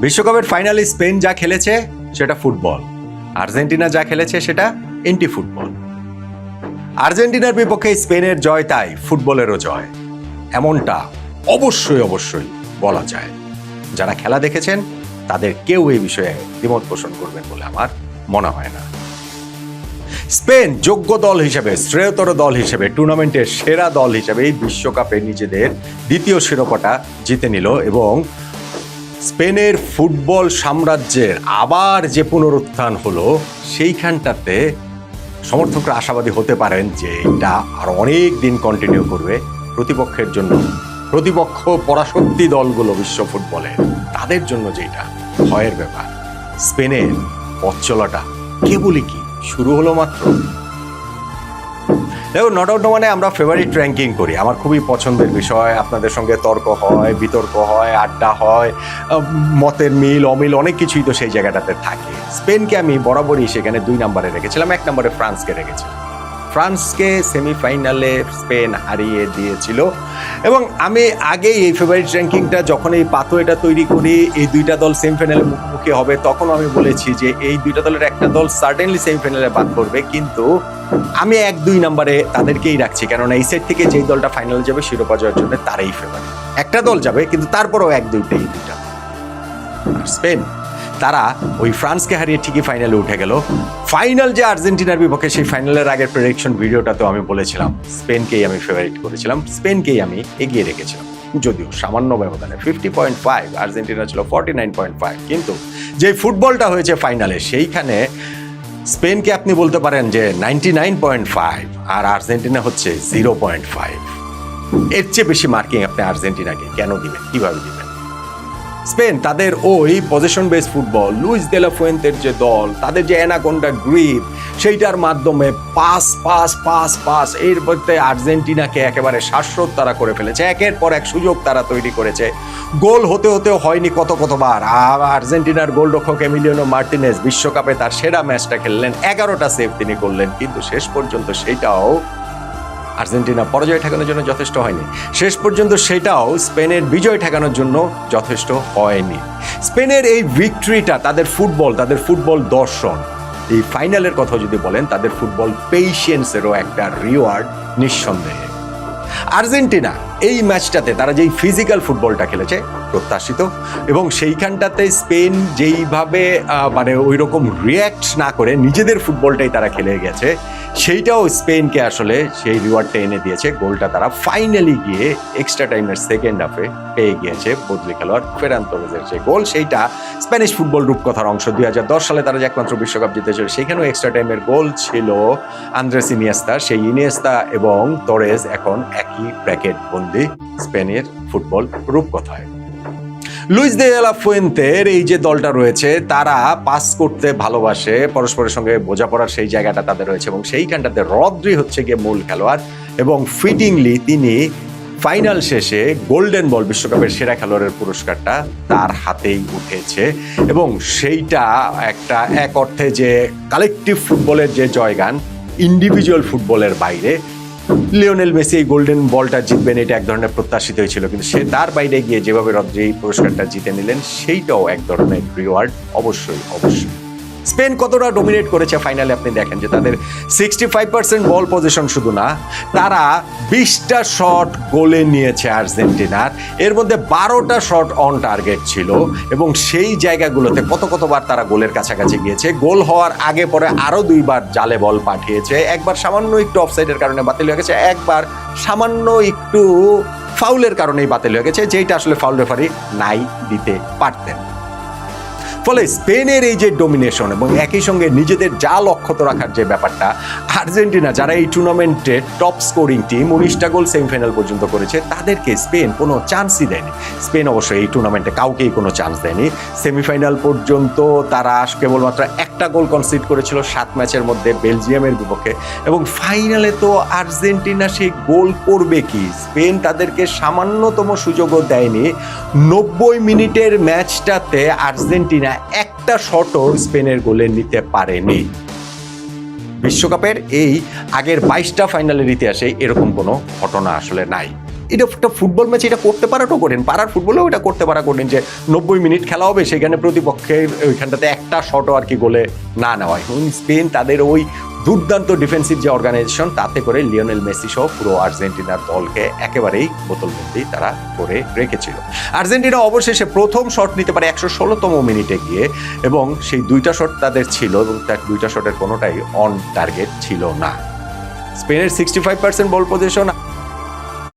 বিশ্বকাপের ফাইনালে স্পেন যা খেলেছে সেটা ফুটবল, আর্জেন্টিনা যা খেলেছে সেটা এন্টি ফুটবল। আর্জেন্টিনার বিপক্ষে স্পেনের জয় তাই ফুটবলেরও জয়, এমনটা অবশ্যই বলা যায়। যারা খেলা দেখেছেন তাদের কেউ এই বিষয়ে দ্বিমত পোষণ করবেন বলে আমার মনে হয় না। স্পেন যোগ্য দল হিসেবে, শ্রেয়তর দল হিসেবে, টুর্নামেন্টের সেরা দল হিসেবে এই বিশ্বকাপে নিজেদের দ্বিতীয় শিরোপাটা জিতে নিল এবং স্পেনের ফুটবল সাম্রাজ্যের আবার যে পুনরুত্থান হলো সেইখানটাতে সমর্থকরা আশাবাদী হতে পারেন যে এটা আর অনেক দিন কন্টিনিউ করবে। প্রতিপক্ষের জন্য, প্রতিপক্ষ পরাশক্তি দলগুলো বিশ্ব ফুটবলে, তাদের জন্য যেটা ভয়ের ব্যাপার। স্পেনের পথ চলাটা কেবলই কি শুরু হলো মাত্র। দেখো, নট আউট মানে আমরা ফেভারিট র্যাঙ্কিং করি, আমার খুবই পছন্দের বিষয়। আপনাদের সঙ্গে তর্ক হয়, বিতর্ক হয়, আড্ডা হয়, মতের মিল অমিল অনেক কিছুই তো সেই জায়গাটাতে থাকে। স্পেনকে আমি বরাবরই সেখানে 2 নম্বরে রেখেছিলাম, 1 নম্বরে ফ্রান্সকে রেখেছিলাম। ফ্রান্সকে সেমিফাইনালে স্পেন হারিয়ে দিয়েছিল এবং আমি আগেই এই ফেভারিট র্যাঙ্কিংটা যখন এই পাথওয়েটা তৈরি করি, এই 2টা দল সেমিফাইনালে মুখোমুখি হবে, তখন আমি বলেছি যে এই 2টা দলের একটা দল সার্টেনলি সেমিফাইনালে বাদ করবে, কিন্তু আমি 1-2 নম্বরে তাদেরকেই রাখছি, কেননা এই সেট থেকে যেই দলটা ফাইনালে যাবে শিরোপা জয়ের জন্য তারাই ফেভারিট। একটা দল যাবে কিন্তু তারপরেও 1-2টাই 2টা। আর স্পেন তারা ওই ফ্রান্সকে হারিয়ে ঠিকই ফাইনালে উঠে গেল। ফাইনাল যে আর্জেন্টিনার বিপক্ষে, সেই ফাইনালের আগের প্রেডিকশন ভিডিওটাতেও আমি বলেছিলাম স্পেনকেই আমি ফেভারিট করেছিলাম, স্পেনকেই আমি এগিয়ে রেখেছিলাম, যদিও সামান্য ব্যবধানে 50.5, আর্জেন্টিনা ছিল 49.5। কিন্তু যে ফুটবলটা হয়েছে ফাইনালে, সেইখানে স্পেনকে আপনি বলতে পারেন যে 99.5 আর আর্জেন্টিনা হচ্ছে 0.5। এর চেয়ে বেশি মার্কিং আপনি আর্জেন্টিনাকে কেন দিবেন, কিভাবে দিবেন? স্পেন তাদের ওই position base football, Luis de la ফুয়েন্তের যে দল, তাদের যে অ্যানাকোন্ডা গ্রিপ, সেইটার মাধ্যমে পাস পাস পাস পাস এর মধ্যে আর্জেন্টিনাকে একেবারে শ্বাসরোধ তারা করে ফেলেছে। একের পর এক সুযোগ তারা তৈরি করেছে, গোল হতে হতেও হয়নি কতবার। আর্জেন্টিনার গোলরক্ষক এমিলিয়ানো মার্টিনেজ বিশ্বকাপে তার সেরা ম্যাচটা খেললেন, 11টা সেভ তিনি করলেন, কিন্তু শেষ পর্যন্ত সেইটাও আর্জেন্টিনা পরাজয় ঠেকানোর জন্য যথেষ্ট হয়নি। শেষ পর্যন্ত সেটাও স্পেনের বিজয় ঠেকানোর জন্য যথেষ্ট হয়নি। স্পেনের এই ভিক্টরিটা তাদের ফুটবল দর্শন, এই ফাইনালের কথা যদি বলেন, তাদের ফুটবল পেশেন্সেরও একটা রিওয়ার্ড নিঃসন্দেহে। আর্জেন্টিনা এই ম্যাচটাতে তারা যেই ফিজিক্যাল ফুটবলটা খেলেছে প্রত্যাশিত, এবং সেইখানটাতে স্পেন যেইভাবে মানে ওই রকম রিয়্যাক্ট না করে নিজেদের ফুটবলটাই তারা খেলে গেছে, সেইটাও স্পেনকে আসলে সেই রিওয়ার্ডটা এনে দিয়েছে। গোলটা তারা ফাইনালি গিয়ে এক্সট্রা টাইমের সেকেন্ড হাফে পেয়ে গিয়েছে বদলি খেলোয়াড় ফেরান তোরেজের যে গোল, সেইটা স্প্যানিশ ফুটবল রূপকথার অংশ। 2010 সালে তারা যে একমাত্র বিশ্বকাপ জিতেছিল, সেখানেও এক্সট্রা টাইমের গোল ছিল আন্দ্রেস ইনিয়েস্তা। সেই ইনিয়েস্তা এবং তোরেজ এখন একই ব্র্যাকেট বন্দি স্পেনের ফুটবল রূপকথায়। লুইস দে লা ফুয়েন্তের এই যে দলটা রয়েছে, তারা পাস করতে ভালোবাসে, পরস্পরের সঙ্গে বোঝাপড়ার সেই জায়গাটা তাদের রয়েছে, এবং সেইখানটাতে রদ্রি হচ্ছে গিয়ে মূল খেলোয়াড়, এবং ফিটিংলি তিনি ফাইনাল শেষে গোল্ডেন বল, বিশ্বকাপের সেরা খেলোয়াড়ের পুরস্কারটা তার হাতেই উঠেছে। এবং সেইটা একটা এক অর্থে যে কালেকটিভ ফুটবলের যে জয়গান, ইন্ডিভিজুয়াল ফুটবলের বাইরে লিওনেল মেসি এই গোল্ডেন বলটা জিতবেন, এটা এক ধরনের প্রত্যাশিত হয়েছিল, কিন্তু সে তার বাইরে গিয়ে যেভাবে রদ্রি পুরস্কারটা জিতে নিলেন, সেইটাও এক ধরনের রিওয়ার্ড। অবশ্যই স্পেন কতটা ডমিনেট করেছে ফাইনালে আপনি দেখেন যে তাদের 65% বল পজিশন শুধু না, তারা 20টা শট গোলে নিয়েছে আর্জেন্টিনার, এর মধ্যে 12টা শট অন টার্গেট ছিল, এবং সেই জায়গাগুলোতে কতবার তারা গোলের কাছাকাছি গিয়েছে। গোল হওয়ার আগে পরে আরো 2বার জালে বল পাঠিয়েছে, একবার সামান্য একটু অফসাইডের কারণে বাতিল হয়ে গেছে, একবার সামান্য একটু ফাউলের কারণেই বাতিল হয়ে গেছে, যেটা আসলে ফাউল রেফারি নাই দিতে পারতেন। ফলে স্পেনের এই যে ডোমিনেশন এবং একই সঙ্গে নিজেদের জাল অক্ষত রাখার যে ব্যাপারটা, আর্জেন্টিনা যারা এই টুর্নামেন্টের টপ স্কোরিং টিম, 19টা গোল সেমিফাইনাল পর্যন্ত করেছে, তাদেরকে স্পেন কোনো চান্সই দেয়নি। স্পেন অবশ্যই এই টুর্নামেন্টে কাউকেই কোনো চান্স দেয়নি। সেমিফাইনাল পর্যন্ত তারা কেবলমাত্র একটা গোল কনসিড করেছিল 7 ম্যাচের মধ্যে বেলজিয়ামের বিপক্ষে, এবং ফাইনালে তো আর্জেন্টিনা সেই গোল করবে কি, স্পেন তাদেরকে সামান্যতম সুযোগও দেয়নি। 90 মিনিটের ম্যাচটাতে আর্জেন্টিনা একটা শটও স্পেনের গোলে নিতে পারেনি। বিশ্বকাপের এই আগের 22টা ফাইনালের ইতিহাসে এরকম কোনো ঘটনা আসলে নাই। এটা একটা ফুটবল ম্যাচ, এটা করতে পারাটাও কঠিন, পাড়ার ফুটবলেও এটা করতে পারা কঠিন যে 90 মিনিট খেলা হবে, সেখানে প্রতিপক্ষের ওইখানটাতে একটা শটও আর কি গোলে না নেওয়া হয়। স্পেন তাদের ওই দুর্দান্ত ডিফেন্সিভ যে অর্গানাইজেশন, তাতে করে লিওনেল মেসি সহ পুরো আর্জেন্টিনার দলকে একেবারেই বোতলবন্দি তারা করে রেখেছিল। আর্জেন্টিনা অবশেষে প্রথম শট নিতে পারে 116তম মিনিটে গিয়ে, এবং সেই 2টা শট তাদের ছিল এবং তার 2টা শটের কোনোটাই অন টার্গেট ছিল না। স্পেনের 65% বল পজিশন,